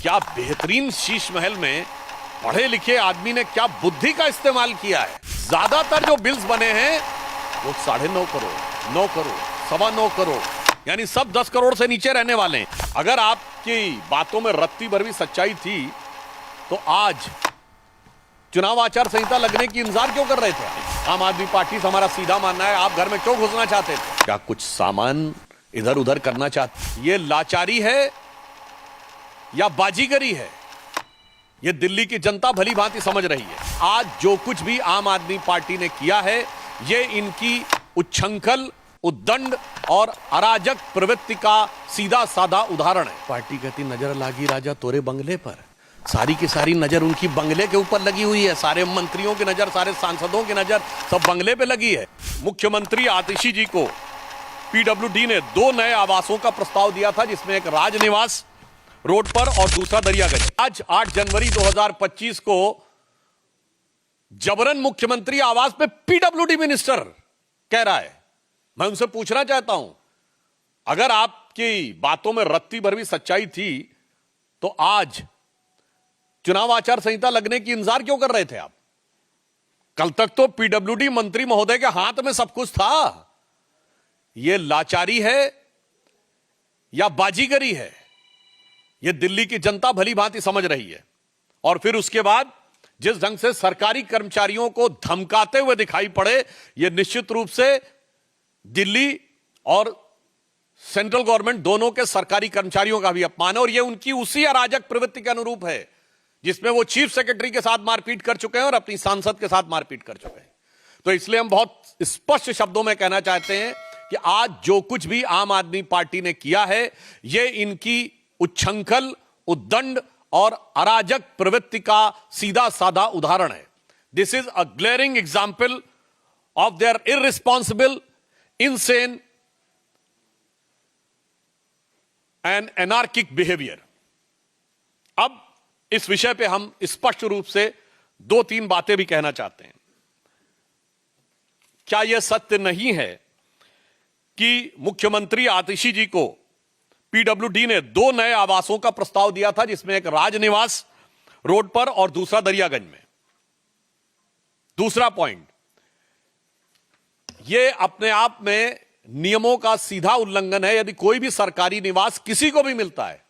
क्या बेहतरीन शीश महल में पढ़े लिखे आदमी ने क्या बुद्धि का इस्तेमाल किया है। ज्यादातर जो बिल्स बने हैं वो 9.5 करोड़, 9 करोड़, 9.25 करोड़, यानी सब 10 करोड़ से नीचे रहने वाले हैं। अगर आपकी बातों में रत्ती भर भी सच्चाई थी तो आज चुनाव आचार संहिता लगने की इंतजार क्यों कर रहे थे? आम आदमी पार्टी से हमारा सीधा मानना है, आप घर में क्यों घुसना चाहते थे? क्या कुछ सामान इधर उधर करना चाहते? ये लाचारी है या बाजीगरी है, ये दिल्ली की जनता भली भांति समझ रही है। आज जो कुछ भी आम आदमी पार्टी ने किया है ये इनकी उच्छृंखल, उद्दंड और अराजक प्रवृत्ति का सीधा साधा उदाहरण है। पार्टी कहती नजर लागी राजा तोरे बंगले पर, सारी की सारी नजर उनकी बंगले के ऊपर लगी हुई है। सारे मंत्रियों की नजर, सारे सांसदों की नजर सब बंगले पे लगी है। मुख्यमंत्री आतिशी जी को पीडब्ल्यूडी ने 2 नए आवासों का प्रस्ताव दिया था, जिसमें एक राजनिवास रोड पर और दूसरा दरियागंज। आज 8 जनवरी 2025 को जबरन मुख्यमंत्री आवास पे पीडब्ल्यूडी मिनिस्टर कह रहा है। मैं उनसे पूछना चाहता हूं, अगर आपकी बातों में रत्ती भर भी सच्चाई थी तो आज चुनाव आचार संहिता लगने की इंतजार क्यों कर रहे थे आप? कल तक तो पीडब्ल्यूडी मंत्री महोदय के हाथ में सब कुछ था। यह लाचारी है या बाजीगरी है, यह दिल्ली की जनता भली भांति समझ रही है। और फिर उसके बाद जिस ढंग से सरकारी कर्मचारियों को धमकाते हुए दिखाई पड़े, यह निश्चित रूप से दिल्ली और सेंट्रल गवर्नमेंट दोनों के सरकारी कर्मचारियों का भी अपमान है। और यह उनकी उसी अराजक प्रवृत्ति के अनुरूप है जिसमें वो चीफ सेक्रेटरी के साथ मारपीट कर चुके हैं और अपनी सांसद के साथ मारपीट कर चुके हैं। तो इसलिए हम बहुत स्पष्ट शब्दों में कहना चाहते हैं कि आज जो कुछ भी आम आदमी पार्टी ने किया है यह इनकी उच्छृंखल, उद्दंड और अराजक प्रवृत्ति का सीधा साधा उदाहरण है। This is a glaring example of their irresponsible, insane and anarchic behaviour. अब इस विषय पे हम स्पष्ट रूप से 2-3 बातें भी कहना चाहते हैं। क्या यह सत्य नहीं है कि मुख्यमंत्री आतिशी जी को पीडब्ल्यूडी ने 2 नए आवासों का प्रस्ताव दिया था, जिसमें एक राजनिवास रोड पर और दूसरा दरियागंज में? दूसरा पॉइंट, यह अपने आप में नियमों का सीधा उल्लंघन है। यदि कोई भी सरकारी निवास किसी को भी मिलता है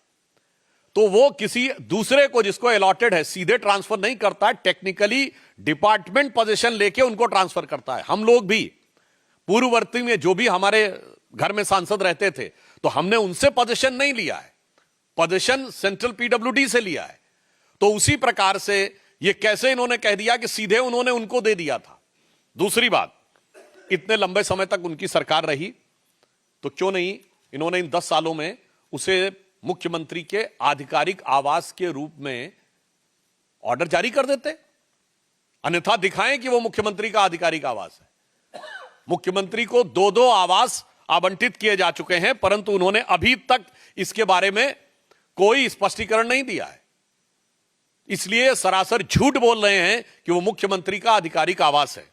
तो वो किसी दूसरे को जिसको अलॉटेड है सीधे ट्रांसफर नहीं करता है, टेक्निकली डिपार्टमेंट पोजीशन लेके उनको ट्रांसफर करता है। हम लोग भी पूर्ववर्ती में जो भी हमारे घर में सांसद रहते थे तो हमने उनसे पोजीशन नहीं लिया है, पोजीशन सेंट्रल पीडब्ल्यूडी से लिया है। तो उसी प्रकार से ये कैसे इन्होंने कह दिया कि सीधे उन्होंने उनको दे दिया था? दूसरी बात, इतने लंबे समय तक उनकी सरकार रही तो क्यों नहीं इन्होंने इन 10 सालों में उसे मुख्यमंत्री के आधिकारिक आवास के रूप में ऑर्डर जारी कर देते, अन्यथा दिखाएं कि वो मुख्यमंत्री का आधिकारिक आवास है। मुख्यमंत्री को 2-2 आवास आवंटित किए जा चुके हैं, परंतु उन्होंने अभी तक इसके बारे में कोई स्पष्टीकरण नहीं दिया है। इसलिए सरासर झूठ बोल रहे हैं कि वो मुख्यमंत्री का आधिकारिक आवास है।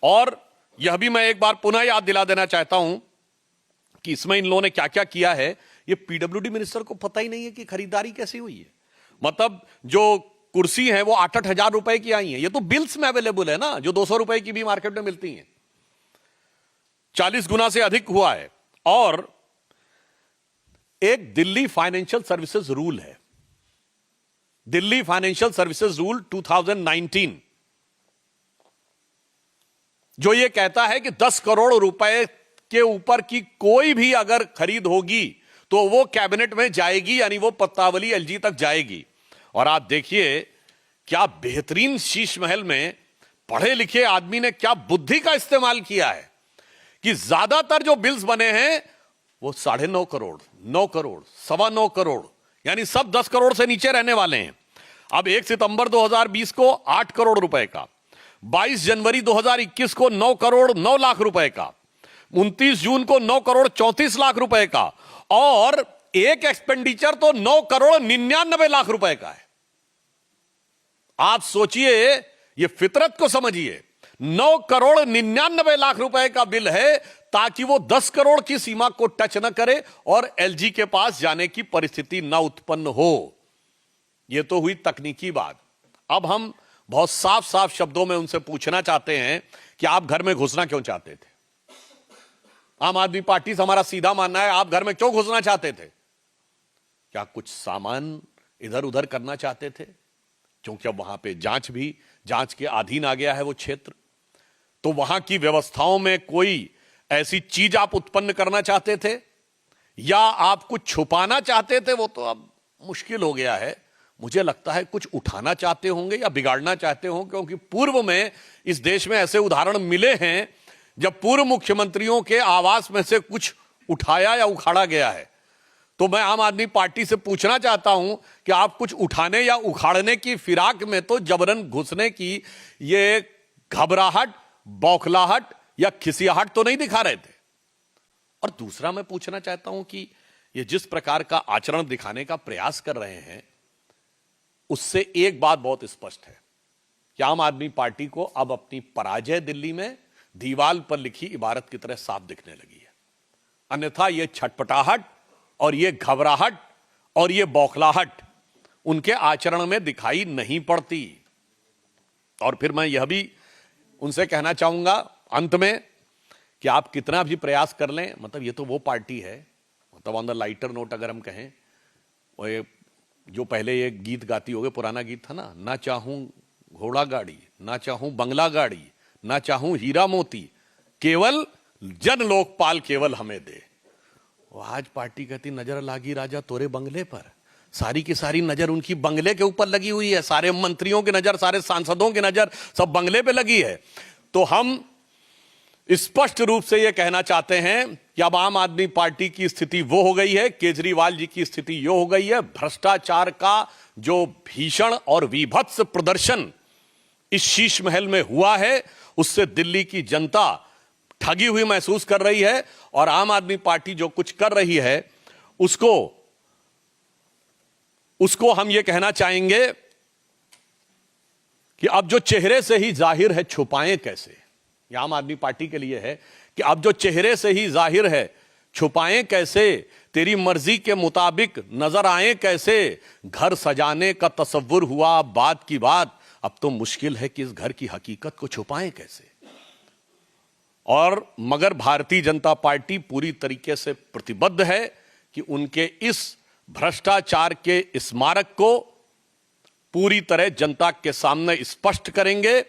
और यह भी मैं एक बार पुनः याद दिला देना चाहता हूं कि इसमें इन लोगों ने क्या क्या किया है ये पीडब्ल्यूडी मिनिस्टर को पता ही नहीं है कि खरीदारी कैसी हुई है। मतलब जो कुर्सी है वो 8-8 हजार रुपए की आई है, ये तो बिल्स में अवेलेबल है ना, जो 200 रुपए की भी मार्केट में मिलती हैं। 40 गुना से अधिक हुआ है। और एक दिल्ली फाइनेंशियल सर्विसेज रूल है, दिल्ली फाइनेंशियल सर्विसेज रूल 2019, जो ये कहता है कि 10 करोड़ रुपए के ऊपर की कोई भी अगर खरीद होगी तो वो कैबिनेट में जाएगी, यानी वो पत्रावली एलजी तक जाएगी। और आप देखिए क्या बेहतरीन शीश महल में पढ़े लिखे आदमी ने क्या बुद्धि का इस्तेमाल किया है कि ज्यादातर जो बिल्स बने हैं वो 9.5 करोड़, 9 करोड़, 9.25 करोड़, यानी सब 10 करोड़ से नीचे रहने वाले हैं। अब 1 सितंबर 2020 को 8 करोड़ रुपए का, 22 जनवरी 2021 को 9 करोड़ 9 लाख रुपए का, 29 जून को 9 करोड़ 34 लाख रुपए का, और एक एक्सपेंडिचर तो 9 करोड़ 99 लाख रुपए का है। आप सोचिए, ये फितरत को समझिए, 9 करोड़ 99 लाख रुपए का बिल है ताकि वो 10 करोड़ की सीमा को टच न करे और एलजी के पास जाने की परिस्थिति न उत्पन्न हो। ये तो हुई तकनीकी बात। अब हम बहुत साफ साफ शब्दों में उनसे पूछना चाहते हैं कि आप घर में घुसना क्यों चाहते थे? आम आदमी पार्टी से हमारा सीधा मानना है, आप घर में क्यों घुसना चाहते थे? क्या कुछ सामान इधर उधर करना चाहते थे? क्योंकि अब वहां पे जांच के अधीन आ गया है वो क्षेत्र, तो वहां की व्यवस्थाओं में कोई ऐसी चीज आप उत्पन्न करना चाहते थे, या आप कुछ छुपाना चाहते थे? वो तो अब मुश्किल हो गया है। मुझे लगता है कुछ उठाना चाहते होंगे या बिगाड़ना चाहते होंगे, क्योंकि पूर्व में इस देश में ऐसे उदाहरण मिले हैं जब पूर्व मुख्यमंत्रियों के आवास में से कुछ उठाया या उखाड़ा गया है। तो मैं आम आदमी पार्टी से पूछना चाहता हूं कि आप कुछ उठाने या उखाड़ने की फिराक में तो जबरन घुसने की ये घबराहट, बौखलाहट या खिसियाहट तो नहीं दिखा रहे थे। और दूसरा मैं पूछना चाहता हूं कि ये जिस प्रकार का आचरण दिखाने का प्रयास कर रहे हैं, उससे एक बात बहुत स्पष्ट है कि आम आदमी पार्टी को अब अपनी पराजय दिल्ली में दीवार पर लिखी इबारत की तरह साफ दिखने लगी है। अन्यथा ये छटपटाहट और ये घबराहट और ये बौखलाहट उनके आचरण में दिखाई नहीं पड़ती। और फिर मैं यह भी उनसे कहना चाहूंगा अंत में कि आप कितना भी प्रयास कर लें, मतलब ये तो वो पार्टी है, मतलब ऑन द लाइटर नोट अगर हम कहें, वो ये जो पहले ये गीत गाती होगे, पुराना गीत था ना चाहूं घोड़ा गाड़ी, ना चाहूं बंगला गाड़ी, ना चाहूं हीरा मोती, केवल जन लोकपाल केवल हमें दे। आज पार्टी कहती नजर लागी राजा तोरे बंगले पर। सारी की सारी नजर उनकी बंगले के ऊपर लगी हुई है, सारे मंत्रियों की नजर, सारे सांसदों की नजर सब बंगले पे लगी है। तो हम स्पष्ट रूप से यह कहना चाहते हैं कि अब आम आदमी पार्टी की स्थिति वो हो गई है, केजरीवाल जी की स्थिति यो हो गई है। भ्रष्टाचार का जो भीषण और विभत्स प्रदर्शन इस शीश महल में हुआ है, उससे दिल्ली की जनता ठगी हुई महसूस कर रही है। और आम आदमी पार्टी जो कुछ कर रही है उसको हम ये कहना चाहेंगे कि अब जो चेहरे से ही जाहिर है छुपाएं कैसे। यह आम आदमी पार्टी के लिए है कि अब जो चेहरे से ही जाहिर है छुपाएं कैसे, तेरी मर्जी के मुताबिक नजर आए कैसे। घर सजाने का तसव्वुर हुआ बात की बात, अब तो मुश्किल है कि इस घर की हकीकत को छुपाएं कैसे। और मगर भारतीय जनता पार्टी पूरी तरीके से प्रतिबद्ध है कि उनके इस भ्रष्टाचार के स्मारक को पूरी तरह जनता के सामने स्पष्ट करेंगे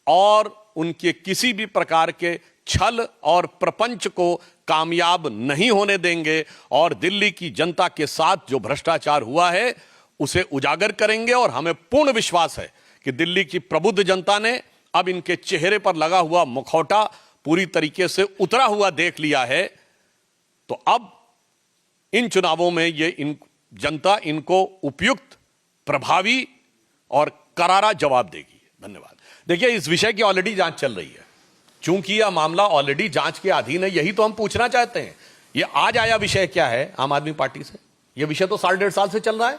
और उनके किसी भी प्रकार के छल और प्रपंच को कामयाब नहीं होने देंगे। और दिल्ली की जनता के साथ जो भ्रष्टाचार हुआ है उसे उजागर करेंगे। और हमें पूर्ण विश्वास है कि दिल्ली की प्रबुद्ध जनता ने अब इनके चेहरे पर लगा हुआ मुखौटा पूरी तरीके से उतरा हुआ देख लिया है। तो अब इन चुनावों में जनता इनको उपयुक्त, प्रभावी और करारा जवाब देगी। धन्यवाद। देखिए, इस विषय की ऑलरेडी जांच चल रही है। चूंकि यह मामला ऑलरेडी जांच के अधीन है, यही तो हम पूछना चाहते हैं। यह आज आया विषय क्या है आम आदमी पार्टी से? यह विषय तो 1.5 साल से चल रहा है।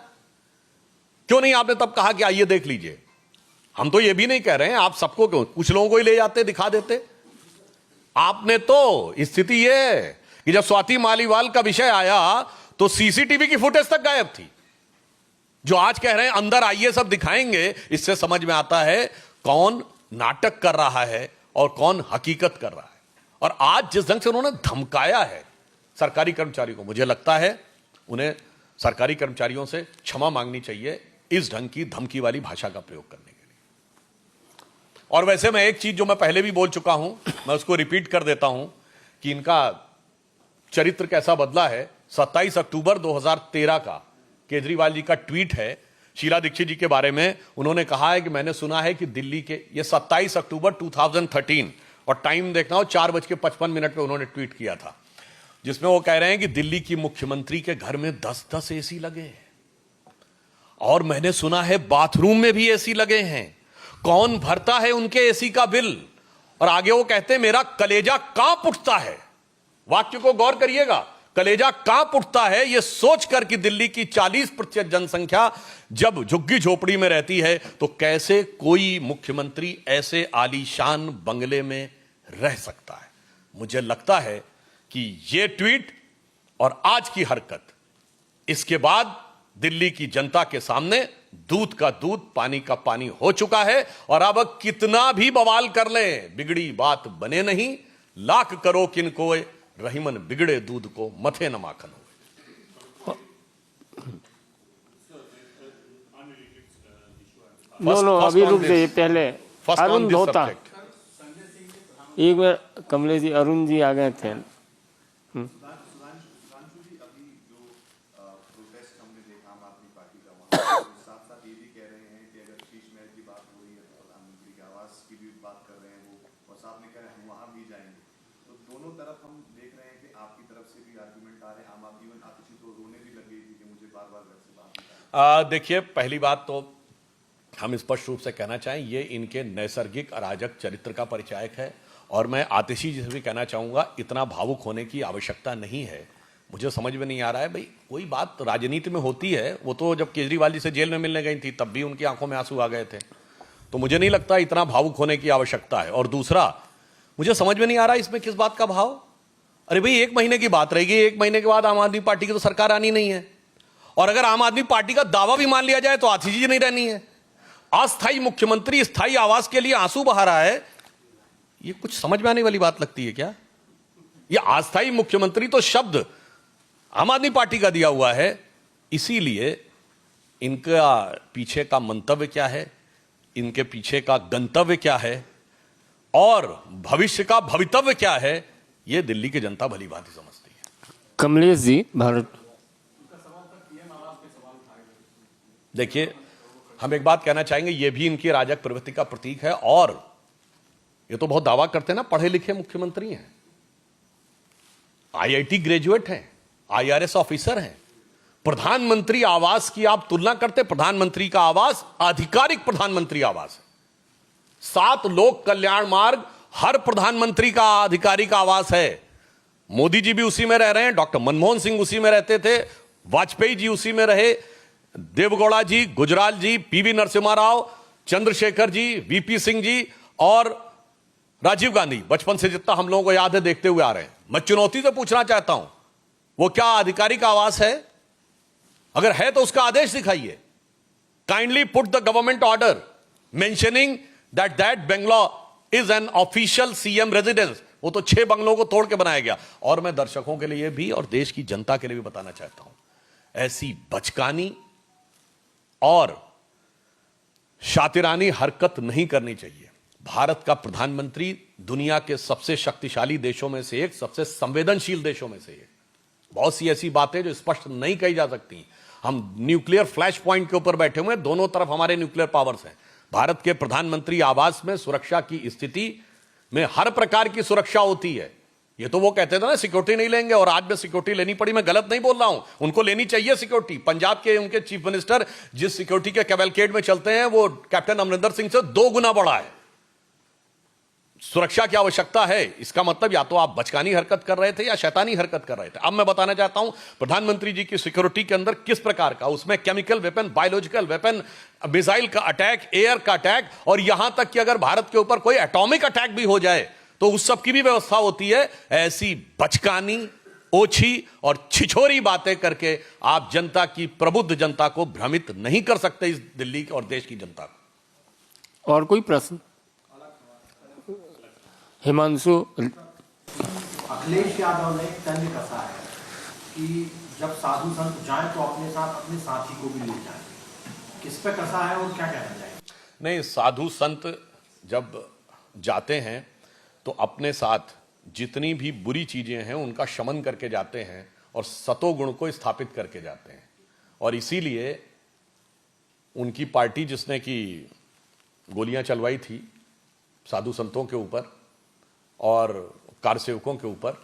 क्यों नहीं आपने तब कहा कि आइए देख लीजिए? हम तो यह भी नहीं कह रहे हैं आप सबको, क्यों कुछ लोगों को ही ले जाते, दिखा देते। आपने तो स्थिति यह कि जब स्वाति मालीवाल का विषय आया तो सीसीटीवी की फुटेज तक गायब थी। जो आज कह रहे हैं अंदर आइए सब दिखाएंगे, इससे समझ में आता है कौन नाटक कर रहा है और कौन हकीकत कर रहा है। और आज जिस ढंग से उन्होंने धमकाया है सरकारी कर्मचारी को, मुझे लगता है उन्हें सरकारी कर्मचारियों से क्षमा मांगनी चाहिए इस ढंग की धमकी वाली भाषा का प्रयोग करने के लिए। और वैसे मैं एक चीज जो मैं पहले भी बोल चुका हूं, मैं उसको रिपीट कर देता हूं कि इनका चरित्र कैसा बदला है। 27 अक्टूबर 2013 का केजरीवाल जी का ट्वीट है शीला दीक्षित जी के बारे में। उन्होंने कहा है कि मैंने सुना है कि दिल्ली के, ये 27 अक्टूबर 2013 और टाइम देखना हो 4:55 पे उन्होंने ट्वीट किया था, जिसमें वो कह रहे हैं कि दिल्ली की मुख्यमंत्री के घर में 10-10 एसी लगे हैं और मैंने सुना है बाथरूम में भी एसी लगे हैं। कौन भरता है उनके एसी का बिल? और आगे वो कहते हैं मेरा कलेजा कांप उठता है। वाक्य को गौर करिएगा, कलेजा कांप उठता है यह सोचकर कि दिल्ली की 40% जनसंख्या जब झुग्गी झोपड़ी में रहती है तो कैसे कोई मुख्यमंत्री ऐसे आलीशान बंगले में रह सकता है। मुझे लगता है कि यह ट्वीट और आज की हरकत इसके बाद दिल्ली की जनता के सामने दूध का दूध पानी का पानी हो चुका है और अब कितना भी बवाल कर लें बिगड़ी बात बने नहीं। लाख करो किनको रहीमन बिगड़े दूध को मथे न माखन हो। नो अभी रुक जाइए पहले। अरुण धोता एक बार कमलेश जी, अरुण जी आ गए थे। देखिए, पहली बात तो हम स्पष्ट रूप से कहना चाहें, ये इनके नैसर्गिक अराजक चरित्र का परिचायक है। और मैं आतिशी जी से भी कहना चाहूंगा, इतना भावुक होने की आवश्यकता नहीं है। मुझे समझ में नहीं आ रहा है भाई, कोई बात राजनीति में होती है। वो तो जब केजरीवाल जी से जेल में मिलने गई थी तब भी उनकी आंखों में आंसू आ गए थे। तो मुझे नहीं लगता इतना भावुक होने की आवश्यकता है। और दूसरा, मुझे समझ में नहीं आ रहा इसमें किस बात का भाव। अरे भाई, 1 महीने की बात रहेगी, 1 महीने के बाद आम आदमी पार्टी की तो सरकार आनी नहीं है। और अगर आम आदमी पार्टी का दावा भी मान लिया जाए तो आतिशी जी नहीं रहनी है। अस्थायी मुख्यमंत्री स्थायी आवास के लिए आंसू बहा रहा है, ये कुछ समझ में आने वाली बात लगती है क्या? ये अस्थायी मुख्यमंत्री तो शब्द आम आदमी पार्टी का दिया हुआ है। इसीलिए इनका पीछे का मंतव्य क्या है, इनके पीछे का गंतव्य क्या है और भविष्य का भवितव्य क्या है, यह दिल्ली की जनता भली भांति समझती है। कमलेश जी, भारत। देखिए, हम एक बात कहना चाहेंगे, यह भी इनकी राजक प्रवृत्ति का प्रतीक है। और ये तो बहुत दावा करते हैं ना, पढ़े लिखे मुख्यमंत्री हैं, आईआईटी ग्रेजुएट हैं, आईआरएस ऑफिसर हैं। प्रधानमंत्री आवास की आप तुलना करते, प्रधानमंत्री का आवास आधिकारिक प्रधानमंत्री आवास है। 7 लोक कल्याण मार्ग हर प्रधानमंत्री का आधिकारिक आवास है। मोदी जी भी उसी में रह रहे हैं, डॉक्टर मनमोहन सिंह उसी में रहते थे, वाजपेयी जी उसी में रहे, देवगौड़ा जी, गुजराल जी, पीवी नरसिम्हा राव, चंद्रशेखर जी, वीपी सिंह जी और राजीव गांधी, बचपन से जितना हम लोगों को याद है देखते हुए आ रहे हैं। मैं चुनौती से पूछना चाहता हूं, वो क्या आधिकारिक आवास है? अगर है तो उसका आदेश दिखाइए। Kindly put the government order mentioning that Bangalore is an official CM residence. वो तो 6 बंगलों को तोड़ के बनाया गया। और मैं दर्शकों के लिए भी और देश की जनता के लिए भी बताना चाहता हूं, ऐसी बचकानी और शातिरानी हरकत नहीं करनी चाहिए। भारत का प्रधानमंत्री दुनिया के सबसे शक्तिशाली देशों में से एक, सबसे संवेदनशील देशों में से एक। बहुत सी ऐसी बातें जो स्पष्ट नहीं कही जा सकती। हम न्यूक्लियर फ्लैश पॉइंट के ऊपर बैठे हुए हैं, दोनों तरफ हमारे न्यूक्लियर पावर्स हैं। भारत के प्रधानमंत्री आवास में सुरक्षा की स्थिति में हर प्रकार की सुरक्षा होती है। ये तो वो कहते थे ना सिक्योरिटी नहीं लेंगे, और आज में सिक्योरिटी लेनी पड़ी। मैं गलत नहीं बोल रहा हूं, उनको लेनी चाहिए सिक्योरिटी। पंजाब के उनके चीफ मिनिस्टर जिस सिक्योरिटी के कैवलकेड में चलते हैं वो कैप्टन अमरिंदर सिंह से 2 गुना बड़ा है। सुरक्षा की आवश्यकता है, इसका मतलब या तो आप बचकानी हरकत कर रहे थे या शैतानी हरकत कर रहे थे। अब मैं बताना चाहता हूं प्रधानमंत्री जी की सिक्योरिटी के अंदर किस प्रकार का, उसमें chemical weapon, biological weapon, missile का अटैक, एयर का अटैक, और यहां तक कि अगर भारत के ऊपर कोई एटॉमिक अटैक भी हो जाए तो उस सब की भी व्यवस्था होती है। ऐसी बचकानी, ओछी और छिछोरी बातें करके आप जनता की, प्रबुद्ध जनता को भ्रमित नहीं कर सकते, इस दिल्ली और देश की जनता को। और कोई प्रश्न? हिमांशु। अखिलेश यादव ने तंज कसा है कि जब साधु संत जाएं तो अपने साथ अपने साथी को भी ले जाएं। किस पे कसा है और क्या कहना चाहिए? नहीं, साधु संत जब जाते हैं तो अपने साथ जितनी भी बुरी चीजें हैं उनका शमन करके जाते हैं और सतोगुण को स्थापित करके जाते हैं। और इसीलिए उनकी पार्टी जिसने कि गोलियां चलवाई थी साधु संतों के ऊपर और कारसेवकों के ऊपर,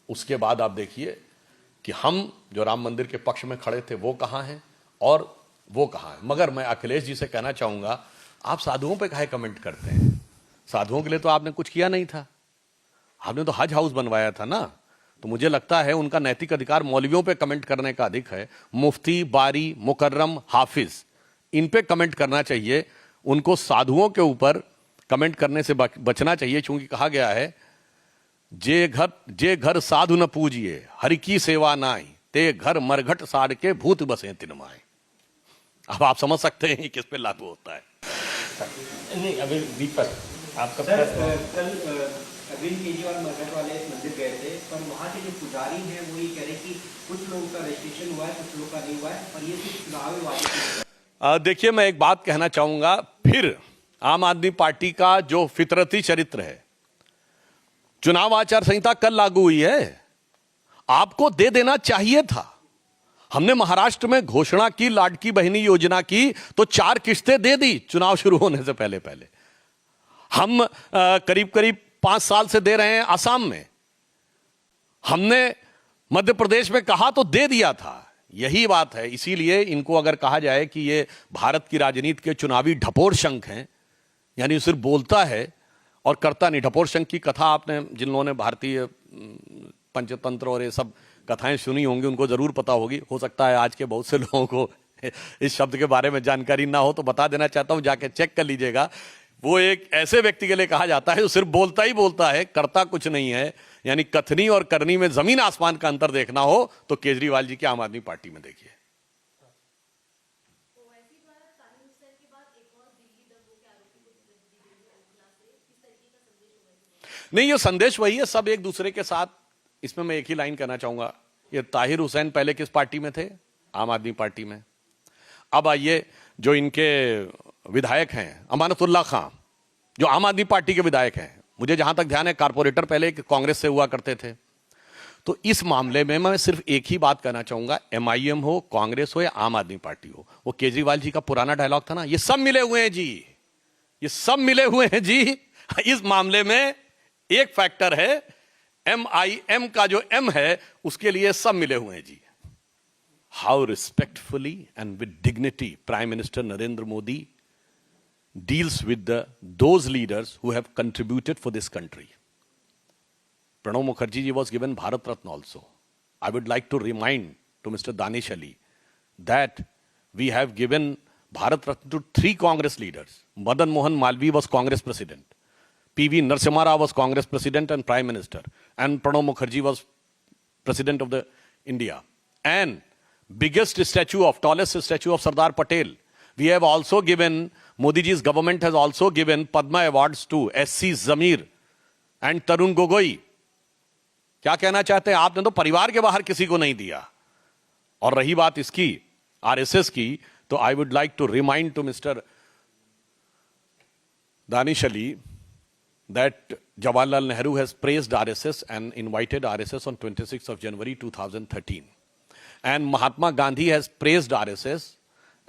उसके बाद आप देखिए कि हम जो राम मंदिर के पक्ष में खड़े थे वो कहां हैं और वो कहां हैं। मगर मैं अखिलेश जी से कहना चाहूंगा, आप साधुओं पे काहे कमेंट करते हैं? साधुओं के लिए तो आपने कुछ किया नहीं था, आपने तो हज हाउस बनवाया था ना। तो मुझे लगता है उनका नैतिक अधिकार मौलवियों पे कमेंट करने का अधिक है। मुफ्ती, बारी, मुकर्रम, हाफिज, इन पे कमेंट करना चाहिए। उनको साधुओं के ऊपर कमेंट करने से बचना चाहिए, क्योंकि कहा गया है जे घर साधु न पूजिए हरि की सेवा नाई, ते घर मरघट साड़ के भूत बसे तिनमाए। अब आप समझ सकते हैं किस पे लागू होता है। नहीं, अभी दीपक आपका सर, प्रश्न। कल अरविंद केजरीवाल मगध वाले मंदिर गए थे, पर वहाँ के जो पुजारी हैं वो ये कह रहे हैं कि कुछ लोगों का रजिस्ट्रेशन हुआ है, कुछ लोगों का नहीं हुआ है, और ये सिर्फ चुनावी वादे। देखिए, मैं एक बात कहना चाहूंगा, फिर आम आदमी पार्टी का जो फितरती चरित्र है, चुनाव आचार संहिता कल लागू हुई है, आपको दे देना चाहिए था। हमने महाराष्ट्र में घोषणा की लाडकी बहनी योजना की, तो 4 किश्तें दे दी चुनाव शुरू होने से पहले पहले। हम करीब करीब 5 साल से दे रहे हैं आसाम में। हमने मध्य प्रदेश में कहा तो दे दिया था। यही बात है। इसीलिए इनको अगर कहा जाए कि ये भारत की राजनीति के चुनावी ढपोर शंख हैं, यानी सिर्फ बोलता है और करता नहीं। ढपोर शंख की कथा आपने, जिन लोगों ने भारतीय पंचतंत्र और ये सब कथाएं सुनी होंगी, उनको जरूर पता होगी। हो सकता है आज के बहुत से लोगों को इस शब्द के बारे में जानकारी ना हो, तो बता देना चाहता हूं, जाके चेक कर लीजिएगा। वो एक ऐसे व्यक्ति के लिए कहा जाता है जो सिर्फ बोलता ही बोलता है, करता कुछ नहीं है। यानी कथनी और करनी में जमीन आसमान का अंतर देखना हो तो केजरीवाल जी की आम आदमी पार्टी में देखिए। नहीं, ये संदेश वही है, सब एक दूसरे के साथ। इसमें मैं एक ही लाइन कहना चाहूंगा, ये ताहिर हुसैन पहले किस पार्टी में थे? आम आदमी पार्टी में। अब आइए, जो इनके विधायक हैं, अमानतुल्लाह खां, जो आम आदमी पार्टी के विधायक हैं, मुझे जहां तक ध्यान है कारपोरेटर पहले कांग्रेस से हुआ करते थे। तो इस मामले में मैं सिर्फ एक ही बात कहना चाहूंगा, एमआईएम हो, कांग्रेस हो या आम आदमी पार्टी हो, वो केजरीवाल जी का पुराना डायलॉग था ना, ये सब मिले हुए हैं जी, ये सब मिले हुए हैं जी। इस मामले में एक फैक्टर है, एमआईएम का जो एम है, उसके लिए सब मिले हुए हैं जी। How respectfully and with dignity prime minister Narendra Modi deals with those leaders who have contributed for this country. Pranab Mukherjee ji was given Bharat Ratna also. I would like to remind to Mr. Danish Ali that we have given Bharat Ratna to 3 Congress leaders. Madan Mohan Malviya was Congress president. P.V. Narasimha Rao was Congress president and prime minister. And Pranab Mukherjee was president of the India. And biggest statue of, tallest statue of Sardar Patel. We have also given, Modi ji's government has also given Padma awards to S.C. Zamir and Tarun Gogoi. क्या कहना चाहते हैं? आपने तो परिवार के बाहर किसी को नहीं दिया। और रही बात इसकी आरएसएस की, तो I would like to remind to mister Danish Ali that Jawaharlal Nehru has praised RSS and invited RSS on 26th of January 2013. And Mahatma Gandhi has praised RSS,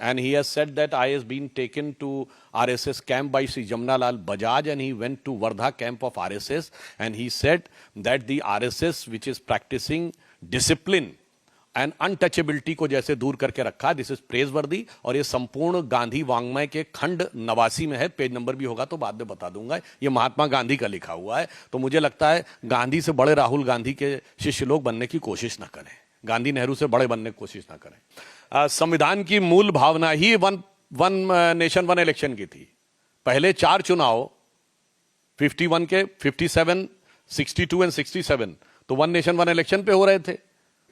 and he has said that I has been taken to RSS camp by Sri Jamnalal Bajaj, and he went to Wardha camp of RSS, and he said that the RSS which is practicing discipline and untouchability को जैसे दूर करके रखा, this is प्रेजवर्दी। और ये संपूर्ण गांधी वांग्मय के खंड 89 में है, पेज नंबर भी होगा तो बाद में बता दूंगा। ये महात्मा गांधी का लिखा हुआ है। तो मुझे लगता है गांधी से बड़े राहुल गांधी के शिष्य लोग बनने की कोशिश ना करें, गांधी नेहरू से बड़े बनने की कोशिश ना करें। संविधान की मूल भावना ही वन नेशन वन इलेक्शन की थी। पहले 4 चुनाव 51 के 57, 62 एंड 67 तो वन नेशन वन इलेक्शन पे हो रहे थे।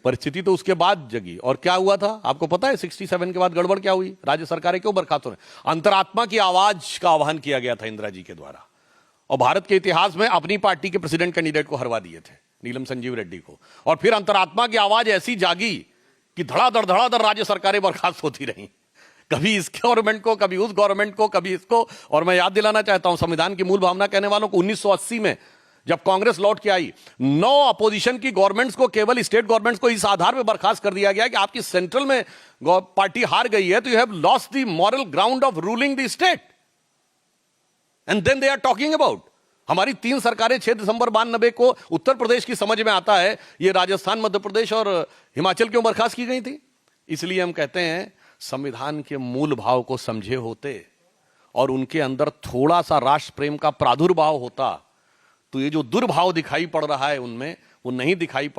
परिस्थिति तो उसके बाद जगी, और क्या हुआ था आपको पता है? 67 के बाद गड़बड़ क्या हुई? राज्य सरकारें क्यों बर्खास्त हो रही? अंतरात्मा की आवाज का आह्वान किया गया था इंदिरा जी के द्वारा, और भारत के इतिहास में अपनी पार्टी के प्रेसिडेंट कैंडिडेट को हरवा दिए थे, नीलम संजीव रेड्डी को। और फिर अंतरात्मा की आवाज ऐसी जागी कि धड़ाधड़ राज्य सरकारें बर्खास्त होती रही, कभी इस गवर्नमेंट को, कभी उस गवर्नमेंट को, कभी इसको। और मैं याद दिलाना चाहता हूं, संविधान की मूल भावना कहने वालों को 1980 में जब कांग्रेस लौट के आई, 9 अपोजिशन की गवर्नमेंट्स को, केवल स्टेट गवर्नमेंट्स को इस आधार पर बर्खास्त कर दिया गया कि आपकी सेंट्रल में पार्टी हार गई है, तो you have lost the moral ground of ruling the state. And then they are talking about हमारी 3 सरकारें 6 दिसंबर 92 को उत्तर प्रदेश की समझ में आता है, ये राजस्थान, मध्य प्रदेश और हिमाचल क्यों बर्खास्त की गई थी? इसलिए हम कहते हैं संविधान के मूल भाव को समझे होते और उनके अंदर थोड़ा सा राष्ट्र प्रेम का प्रादुर्भाव होता, तो ये जो दुर्भाव दिखाई पड़ रहा है उनमें, वो नहीं दिखाई पड़